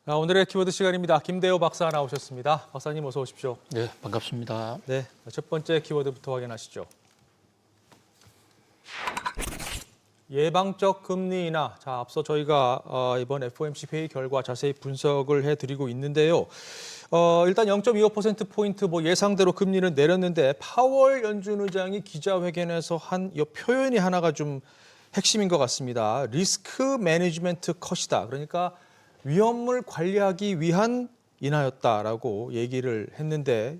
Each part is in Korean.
오늘의 키워드 시간입니다. 김대호 박사 나오셨습니다. 박사님 어서 오십시오. 네, 반갑습니다. 네, 첫 번째 키워드부터 확인하시죠. 예방적 금리 인하. 자, 앞서 저희가 이번 FOMC 회의 결과 자세히 분석을 해드리고 있는데요. 일단 0.25%포인트 예상대로 금리는 내렸는데 파월 연준 의장이 기자회견에서 한 이 표현이 하나가 좀 핵심인 것 같습니다. 리스크 매니지먼트 컷이다. 그러니까 위험을 관리하기 위한 인하였다라고 얘기를 했는데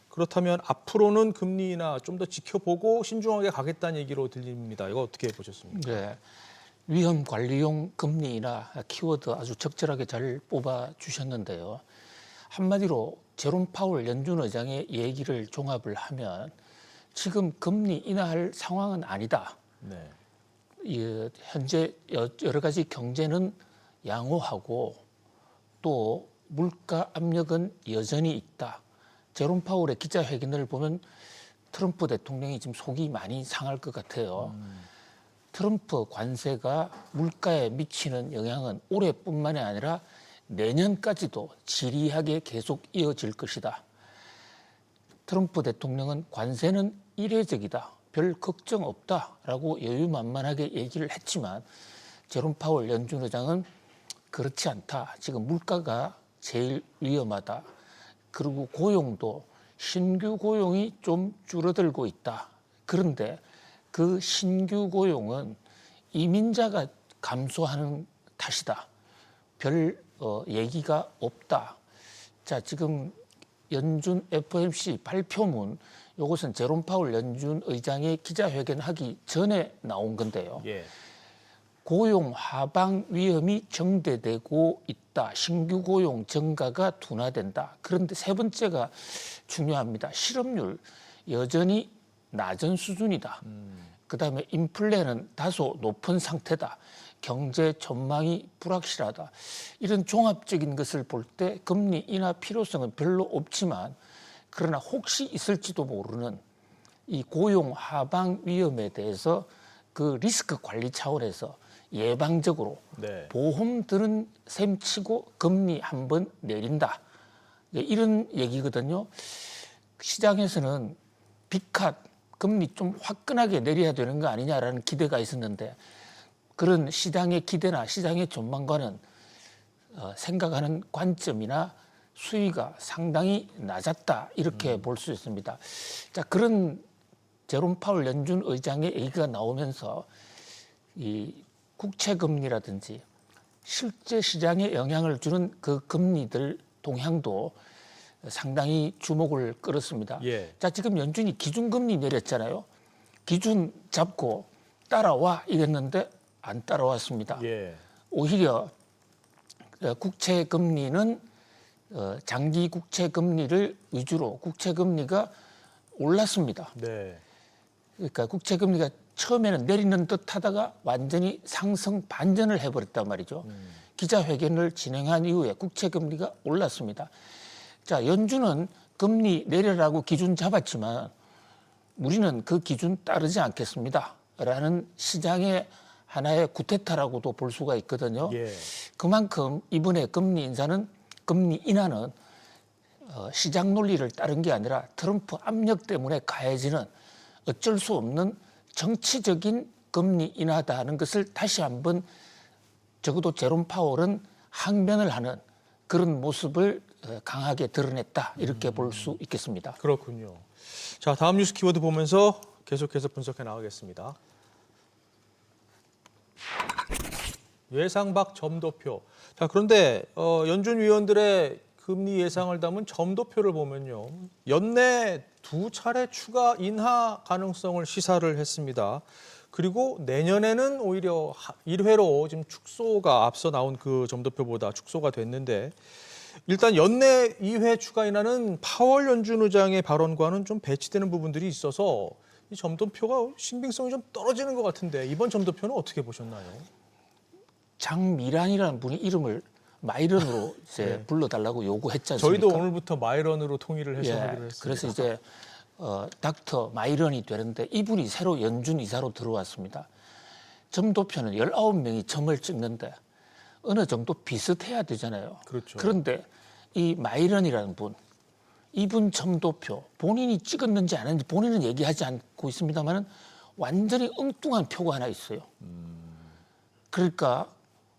그렇다면 앞으로는 금리 인하 좀 더 지켜보고 신중하게 가겠다는 얘기로 들립니다. 이거 어떻게 보셨습니까? 네, 위험 관리용 금리 인하 키워드 아주 적절하게 잘 뽑아 주셨는데요. 한마디로 제롬 파월 연준 의장의 얘기를 종합을 하면 지금 금리 인하할 상황은 아니다. 네. 현재 여러 가지 경제는 양호하고 또 물가 압력은 여전히 있다. 제롬 파월의 기자회견을 보면 트럼프 대통령이 지금 속이 많이 상할 것 같아요. 트럼프 관세가 물가에 미치는 영향은 올해뿐만이 아니라 내년까지도 지리하게 계속 이어질 것이다. 트럼프 대통령은 관세는 이례적이다. 별 걱정 없다라고 여유만만하게 얘기를 했지만 제롬 파월 연준 의장은 그렇지 않다. 지금 물가가 제일 위험하다. 그리고 고용도 신규 고용이 좀 줄어들고 있다. 그런데 그 신규 고용은 이민자가 감소하는 탓이다. 별 얘기가 없다. 자, 지금 연준 FOMC 발표문 이것은 제롬 파월 연준 의장의 기자회견하기 전에 나온 건데요. 예. 고용 하방 위험이 정대되고 있다. 신규 고용 증가가 둔화된다. 그런데 세 번째가 중요합니다. 실업률 여전히 낮은 수준이다. 그다음에 인플레는 다소 높은 상태다. 경제 전망이 불확실하다. 이런 종합적인 것을 볼 때 금리 인하 필요성은 별로 없지만 그러나 혹시 있을지도 모르는 이 고용 하방 위험에 대해서 그 리스크 관리 차원에서 예방적으로 네. 보험 드는 셈 치고 금리 한번 내린다. 이런 얘기거든요. 시장에서는 빅컷 금리 좀 화끈하게 내려야 되는 거 아니냐라는 기대가 있었는데 그런 시장의 기대나 시장의 전망과는 생각하는 관점이나 수위가 상당히 낮았다. 이렇게 볼 수 있습니다. 자, 그런 제롬 파월 연준 의장의 얘기가 나오면서 이 국채금리라든지 실제 시장에 영향을 주는 그 금리들 동향도 상당히 주목을 끌었습니다. 예. 자, 지금 연준이 기준금리 내렸잖아요. 기준 잡고 따라와 이랬는데 안 따라왔습니다. 예. 오히려 국채금리는 장기 국채금리를 위주로 국채금리가 올랐습니다. 네. 그러니까 국채금리가 처음에는 내리는 듯 하다가 완전히 상승 반전을 해버렸단 말이죠. 기자회견을 진행한 이후에 국채금리가 올랐습니다. 자, 연준은 금리 내려라고 기준 잡았지만 우리는 그 기준 따르지 않겠습니다. 라는 시장의 하나의 구태타라고도 볼 수가 있거든요. 예. 그만큼 이번에 금리 인하는 시장 논리를 따른 게 아니라 트럼프 압력 때문에 가해지는 어쩔 수 없는 정치적인 금리 인하다는 것을 다시 한번 적어도 제롬 파월은 항변을 하는 그런 모습을 강하게 드러냈다. 이렇게 볼 수 있겠습니다. 그렇군요. 자, 다음 뉴스 키워드 보면서 계속해서 분석해 나가겠습니다. 예상 밖 점도표. 자, 그런데 연준 위원들의 금리 예상을 담은 점도표를 보면요. 연내 2차례 추가 인하 가능성을 시사를 했습니다. 그리고 내년에는 오히려 1회로 지금 축소가 앞서 나온 그 점도표보다 축소가 됐는데 일단 연내 2회 추가 인하는 파월 연준 의장의 발언과는 좀 배치되는 부분들이 있어서 이 점도표가 신빙성이 좀 떨어지는 것 같은데 이번 점도표는 어떻게 보셨나요? 장미란이라는 분이 이름을 마이런으로 이제 네. 불러달라고 요구했지 않습니까? 저희도 오늘부터 마이런으로 통일을 해서 하기로 했습니다. 그래서 이제 닥터 마이런이 되는데 이분이 새로 연준 이사로 들어왔습니다. 점도표는 19명이 점을 찍는데 어느 정도 비슷해야 되잖아요. 그렇죠. 그런데 이 마이런이라는 분, 이분 점도표 본인이 찍었는지 안 했는지 본인은 얘기하지 않고 있습니다만은 완전히 엉뚱한 표가 하나 있어요. 그러니까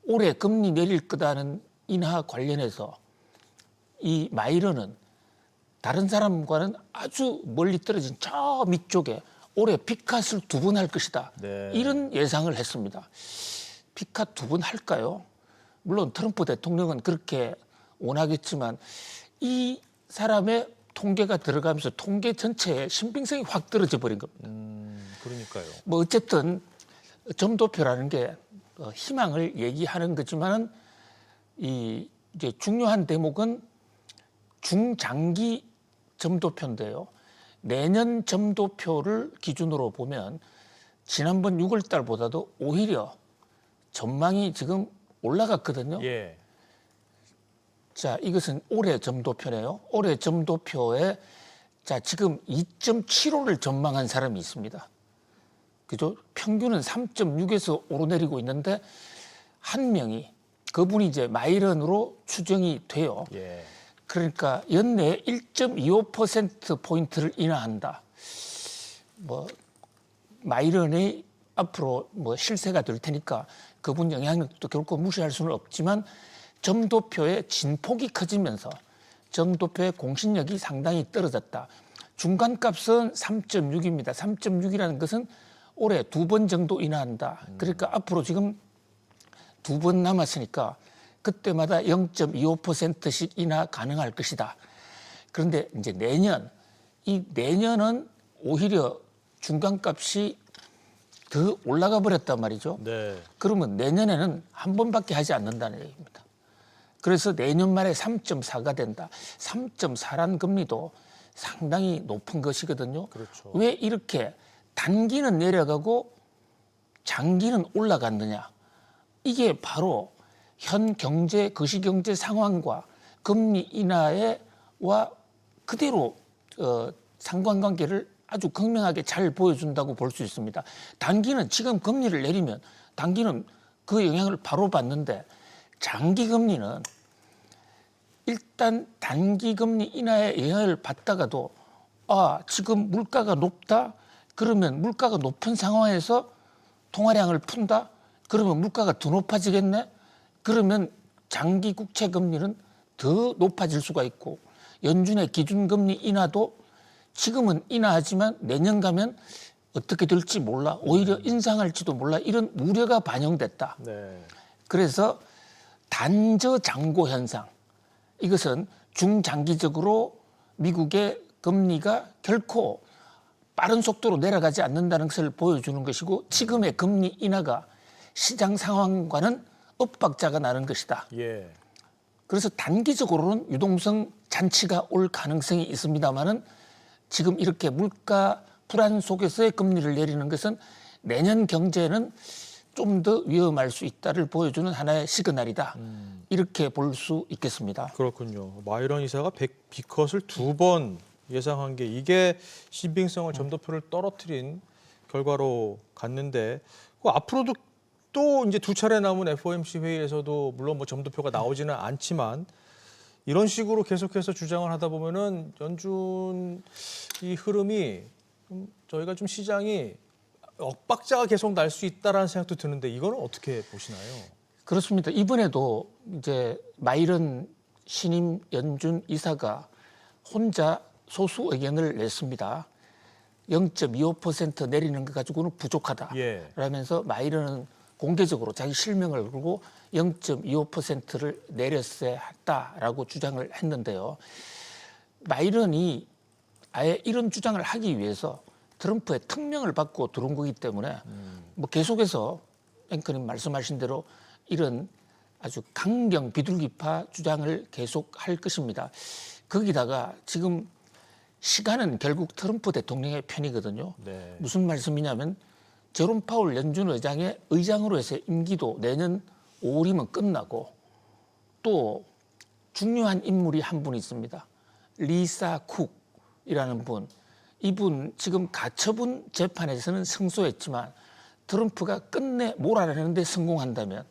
올해 금리 내릴 거다는 인하 관련해서 이 마이런은 다른 사람과는 아주 멀리 떨어진 저 밑쪽에 올해 빅컷을 2번 할 것이다. 네. 이런 예상을 했습니다. 빅컷 2번 할까요? 물론 트럼프 대통령은 그렇게 원하겠지만 이 사람의 통계가 들어가면서 통계 전체의 신빙성이 확 떨어져 버린 겁니다. 그러니까요. 뭐 어쨌든 점도표라는 게 희망을 얘기하는 거지만은 이 이제 중요한 대목은 중장기 점도표인데요. 내년 점도표를 기준으로 보면 지난번 6월 달보다도 오히려 전망이 지금 올라갔거든요. 예. 자, 이것은 올해 점도표네요. 올해 점도표에 자, 지금 2.75를 전망한 사람이 있습니다. 그죠? 평균은 3.6에서 오르내리고 있는데 한 명이 그분이 이제 마이런으로 추정이 돼요. 예. 그러니까 연내 1.25%포인트를 인하한다. 뭐 마이런이 앞으로 뭐 실세가 될 테니까 그분 영향력도 결코 무시할 수는 없지만 점도표의 진폭이 커지면서 점도표의 공신력이 상당히 떨어졌다. 중간값은 3.6입니다. 3.6이라는 것은 올해 2번 정도 인하한다. 그러니까 앞으로 지금 2번 남았으니까 그때마다 0.25%씩 인하 가능할 것이다. 그런데 이제 이 내년은 오히려 중간값이 더 올라가 버렸단 말이죠. 네. 그러면 내년에는 한 번밖에 하지 않는다는 얘기입니다. 그래서 내년 말에 3.4가 된다. 3.4란 금리도 상당히 높은 것이거든요. 그렇죠. 왜 이렇게 단기는 내려가고 장기는 올라갔느냐. 이게 바로 현 경제, 거시경제 상황과 금리 인하와 그대로 상관관계를 아주 극명하게 잘 보여준다고 볼 수 있습니다. 단기는 지금 금리를 내리면 단기는 그 영향을 바로 받는데 장기 금리는 일단 단기 금리 인하의 영향을 받다가도 지금 물가가 높다? 그러면 물가가 높은 상황에서 통화량을 푼다? 그러면 물가가 더 높아지겠네? 그러면 장기 국채 금리는 더 높아질 수가 있고 연준의 기준금리 인하도 지금은 인하하지만 내년 가면 어떻게 될지 몰라. 오히려 인상할지도 몰라. 이런 우려가 반영됐다. 네. 그래서 단저장고 현상. 이것은 중장기적으로 미국의 금리가 결코 빠른 속도로 내려가지 않는다는 것을 보여주는 것이고 지금의 금리 인하가 시장 상황과는 엇박자가 나는 것이다. 예. 그래서 단기적으로는 유동성 잔치가 올 가능성이 있습니다만은 지금 이렇게 물가 불안 속에서의 금리를 내리는 것은 내년 경제는 좀 더 위험할 수 있다를 보여주는 하나의 시그널이다. 이렇게 볼 수 있겠습니다. 그렇군요. 마이런 이사가 B컷을 2번 예상한 게 이게 신빙성을 점도표를 떨어뜨린 결과로 갔는데 그 앞으로도 또 이제 2차례 남은 FOMC 회의에서도 물론 뭐 점도표가 나오지는 않지만 이런 식으로 계속해서 주장을 하다 보면은 연준 이 흐름이 저희가 좀 시장이 엇박자가 계속 날 수 있다라는 생각도 드는데 이거는 어떻게 보시나요? 그렇습니다. 이번에도 이제 마이런 신임 연준 이사가 혼자 소수 의견을 냈습니다. 0.25% 내리는 것 가지고는 부족하다. 예. 라면서 마이런은 공개적으로 자기 실명을 걸고 0.25%를 내렸어야 했다라고 주장을 했는데요. 마이런이 아예 이런 주장을 하기 위해서 트럼프의 특명을 받고 들어온 거기 때문에 뭐 계속해서 앵커님 말씀하신 대로 이런 아주 강경 비둘기파 주장을 계속 할 것입니다. 거기다가 지금 시간은 결국 트럼프 대통령의 편이거든요. 네. 무슨 말씀이냐면 제롬 파월 연준 의장의 의장으로 해서 임기도 내년 5월이면 끝나고 또 중요한 인물이 한 분 있습니다. 리사 쿡이라는 분. 이분 지금 가처분 재판에서는 승소했지만 트럼프가 끝내 몰아내는데 성공한다면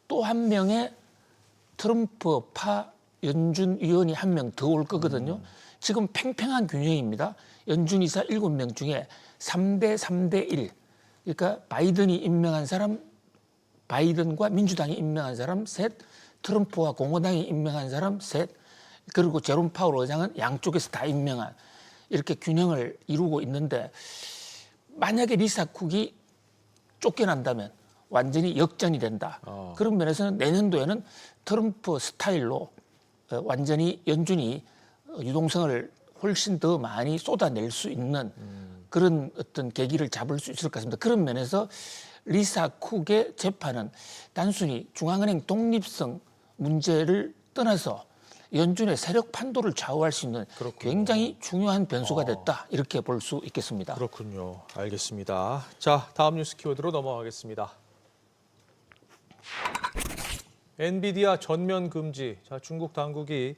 또 한 명의 트럼프파 연준 위원이 한 명 더 올 거거든요. 지금 팽팽한 균형입니다. 연준 이사 7명 중에 3대 3대 1. 그러니까 바이든이 임명한 사람, 바이든과 민주당이 임명한 사람 셋, 트럼프와 공화당이 임명한 사람 셋, 그리고 제롬 파월 의장은 양쪽에서 다 임명한 이렇게 균형을 이루고 있는데 만약에 리사 쿡이 쫓겨난다면 완전히 역전이 된다. 그런 면에서는 내년도에는 트럼프 스타일로 완전히 연준이 유동성을 훨씬 더 많이 쏟아낼 수 있는 그런 어떤 계기를 잡을 수 있을 것 같습니다. 그런 면에서 리사 쿡의 재판은 단순히 중앙은행 독립성 문제를 떠나서 연준의 세력 판도를 좌우할 수 있는 굉장히 중요한 변수가 됐다. 이렇게 볼 수 있겠습니다. 그렇군요. 알겠습니다. 자, 다음 뉴스 키워드로 넘어가겠습니다. 엔비디아 전면 금지. 자, 중국 당국이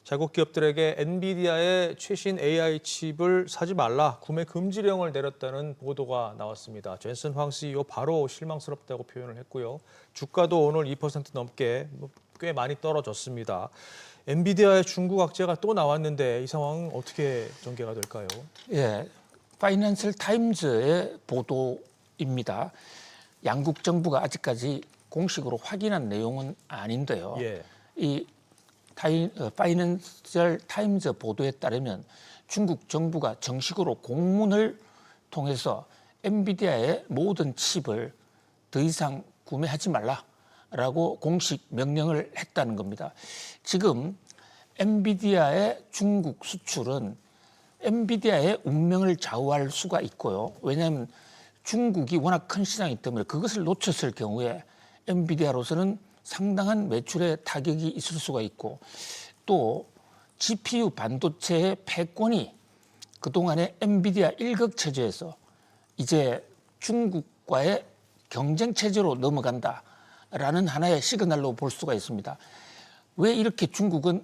자국 기업들에게 엔비디아의 최신 AI 칩을 사지 말라 구매 금지령을 내렸다는 보도가 나왔습니다. 젠슨 황 CEO 바로 실망스럽다고 표현을 했고요. 주가도 오늘 2% 넘게 꽤 많이 떨어졌습니다. 엔비디아의 중국 악재가 또 나왔는데 이 상황은 어떻게 전개가 될까요? 예, 파이낸셜 타임즈의 보도입니다. 양국 정부가 아직까지 공식으로 확인한 내용은 아닌데요. 예. 이 파이낸셜 타임즈 보도에 따르면 중국 정부가 정식으로 공문을 통해서 엔비디아의 모든 칩을 더 이상 구매하지 말라라고 공식 명령을 했다는 겁니다. 지금 엔비디아의 중국 수출은 엔비디아의 운명을 좌우할 수가 있고요. 왜냐하면 중국이 워낙 큰 시장이기 때문에 그것을 놓쳤을 경우에 엔비디아로서는 상당한 매출에 타격이 있을 수가 있고 또 GPU 반도체의 패권이 그동안의 엔비디아 일극 체제에서 이제 중국과의 경쟁 체제로 넘어간다라는 하나의 시그널로 볼 수가 있습니다. 왜 이렇게 중국은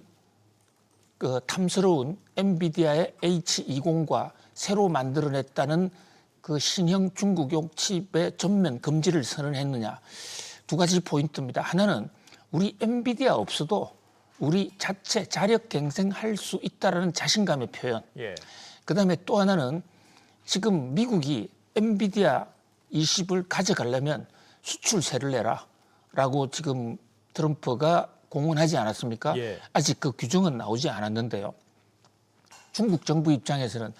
그 탐스러운 엔비디아의 H20과 새로 만들어냈다는 그 신형 중국용 칩의 전면 금지를 선언했느냐. 두 가지 포인트입니다. 하나는 우리 엔비디아 없어도 우리 자체 자력 갱생할 수 있다는 자신감의 표현. 예. 그다음에 또 하나는 지금 미국이 엔비디아 20을 가져가려면 수출세를 내라라고 지금 트럼프가 공언하지 않았습니까? 예. 아직 그 규정은 나오지 않았는데요. 중국 정부 입장에서는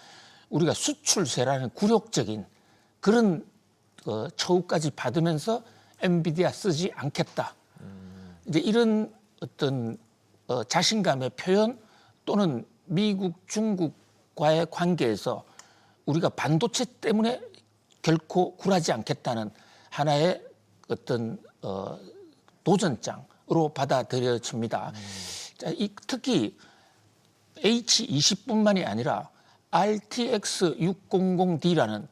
우리가 수출세라는 굴욕적인 그런 처우까지 받으면서 엔비디아 쓰지 않겠다. 이제 이런 어떤 자신감의 표현 또는 미국, 중국과의 관계에서 우리가 반도체 때문에 결코 굴하지 않겠다는 하나의 어떤 도전장으로 받아들여집니다. 자, 특히 H20뿐만이 아니라 RTX 600D라는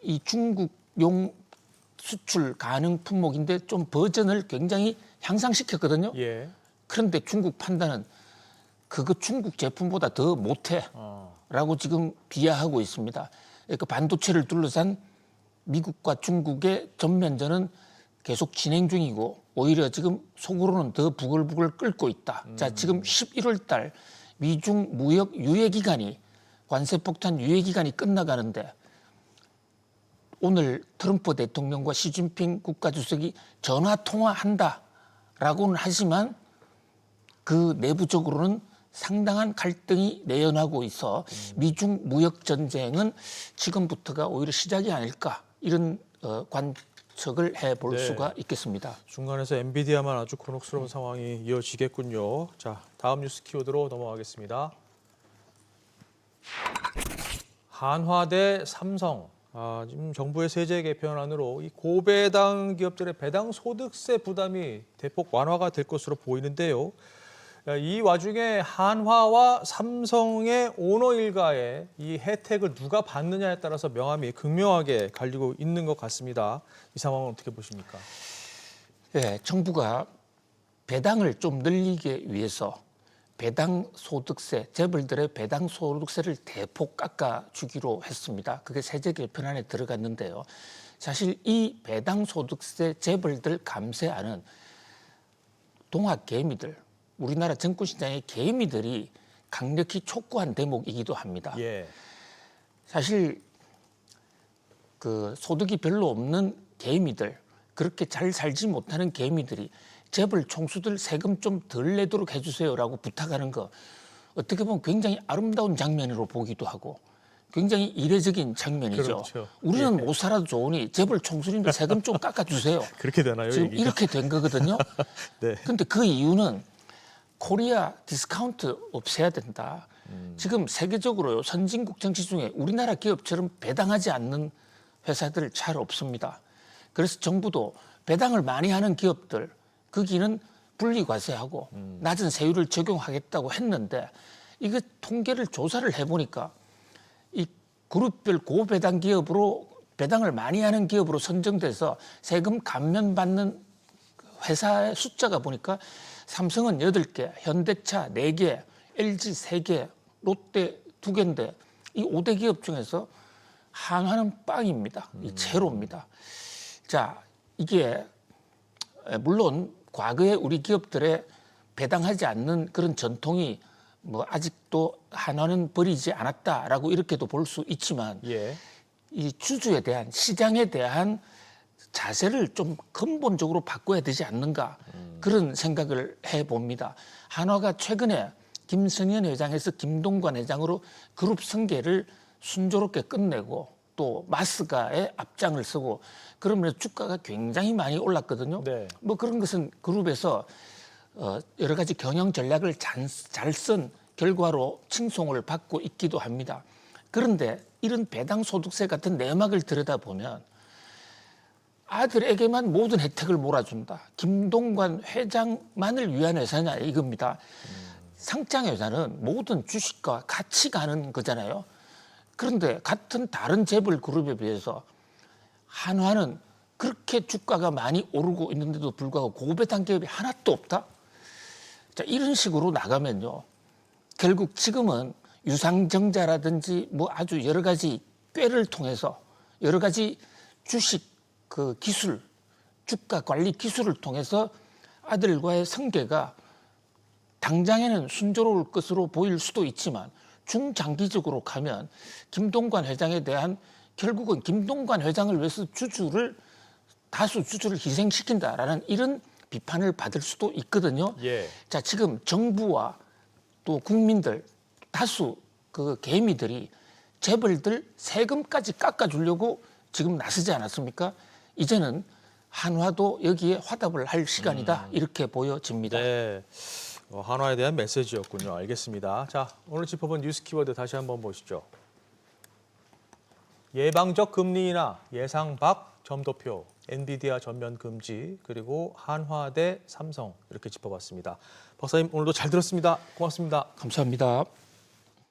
이 중국용 수출 가능 품목인데 좀 버전을 굉장히 향상시켰거든요. 예. 그런데 중국 판단은 그거 중국 제품보다 더 못해라고 지금 비하하고 있습니다. 그러니까 반도체를 둘러싼 미국과 중국의 전면전은 계속 진행 중이고 오히려 지금 속으로는 더 부글부글 끓고 있다. 자, 지금 11월 달 미중 무역 유예 기간이 관세 폭탄 유예 기간이 끝나가는데 오늘 트럼프 대통령과 시진핑 국가주석이 전화 통화한다라고는 하지만 그 내부적으로는 상당한 갈등이 내연하고 있어 미중 무역 전쟁은 지금부터가 오히려 시작이 아닐까 이런 관측을 해볼 네. 수가 있겠습니다. 중간에서 엔비디아만 아주 곤혹스러운 상황이 이어지겠군요. 자, 다음 뉴스 키워드로 넘어가겠습니다. 한화 대 삼성. 지금 정부의 세제 개편안으로 이 고배당 기업들의 배당 소득세 부담이 대폭 완화가 될 것으로 보이는데요. 이 와중에 한화와 삼성의 오너 일가의 이 혜택을 누가 받느냐에 따라서 명암이 극명하게 갈리고 있는 것 같습니다. 이 상황은 어떻게 보십니까? 네, 정부가 배당을 좀 늘리기 위해서 배당 소득세, 재벌들의 배당 소득세를 대폭 깎아주기로 했습니다. 그게 세제 개편안에 들어갔는데요. 사실 이 배당 소득세 재벌들 감세안은 동학 개미들, 우리나라 정권시장의 개미들이 강력히 촉구한 대목이기도 합니다. 예. 사실 그 소득이 별로 없는 개미들, 그렇게 잘 살지 못하는 개미들이 재벌 총수들 세금 좀 덜 내도록 해주세요라고 부탁하는 거 어떻게 보면 굉장히 아름다운 장면으로 보기도 하고 굉장히 이례적인 장면이죠. 그렇죠. 우리는 예. 못 살아도 좋으니 재벌 총수님들 세금 좀 깎아주세요. 그렇게 되나요? 지금 얘기가? 이렇게 된 거거든요. 네. 근데 그 이유는 코리아 디스카운트 없애야 된다. 지금 세계적으로 선진국 정치 중에 우리나라 기업처럼 배당하지 않는 회사들 잘 없습니다. 그래서 정부도 배당을 많이 하는 기업들 거기는 분리과세하고 낮은 세율을 적용하겠다고 했는데 이거 통계를 조사를 해보니까 이 그룹별 고배당 기업으로 배당을 많이 하는 기업으로 선정돼서 세금 감면받는 회사의 숫자가 보니까 삼성은 8개, 현대차 4개, LG 3개, 롯데 2개인데 이 5대 기업 중에서 한화는 빵입니다. 이 제로입니다. 자, 이게 물론 과거에 우리 기업들의 배당하지 않는 그런 전통이 뭐 아직도 한화는 버리지 않았다라고 이렇게도 볼 수 있지만 예. 이 주주에 대한 시장에 대한 자세를 좀 근본적으로 바꿔야 되지 않는가 그런 생각을 해봅니다. 한화가 최근에 김성현 회장에서 김동관 회장으로 그룹 승계를 순조롭게 끝내고 또 마스가의 앞장을 서고 그러면서 주가가 굉장히 많이 올랐거든요. 네. 뭐 그런 것은 그룹에서 여러 가지 경영 전략을 잘 쓴 결과로 칭송을 받고 있기도 합니다. 그런데 이런 배당 소득세 같은 내막을 들여다보면 아들에게만 모든 혜택을 몰아준다. 김동관 회장만을 위한 회사냐 이겁니다. 상장 회사는 모든 주식과 같이 가는 거잖아요. 그런데 같은 다른 재벌 그룹에 비해서 한화는 그렇게 주가가 많이 오르고 있는데도 불구하고 고배당 기업이 하나도 없다. 자, 이런 식으로 나가면요. 결국 지금은 유상증자라든지 뭐 아주 여러 가지 꾀를 통해서 여러 가지 주식 그 기술, 주가 관리 기술을 통해서 아들과의 승계가 당장에는 순조로울 것으로 보일 수도 있지만 중장기적으로 가면 김동관 회장에 대한 결국은 김동관 회장을 위해서 다수 주주를 희생시킨다라는 이런 비판을 받을 수도 있거든요. 예. 자, 지금 정부와 또 국민들 다수 그 개미들이 재벌들 세금까지 깎아주려고 지금 나서지 않았습니까? 이제는 한화도 여기에 화답을 할 시간이다 이렇게 보여집니다. 네. 한화에 대한 메시지였군요. 알겠습니다. 자, 오늘 짚어본 뉴스 키워드 다시 한번 보시죠. 예방적 금리 인하, 예상 밖 점도표, 엔비디아 전면 금지, 그리고 한화 대 삼성 이렇게 짚어봤습니다. 박사님 오늘도 잘 들었습니다. 고맙습니다. 감사합니다.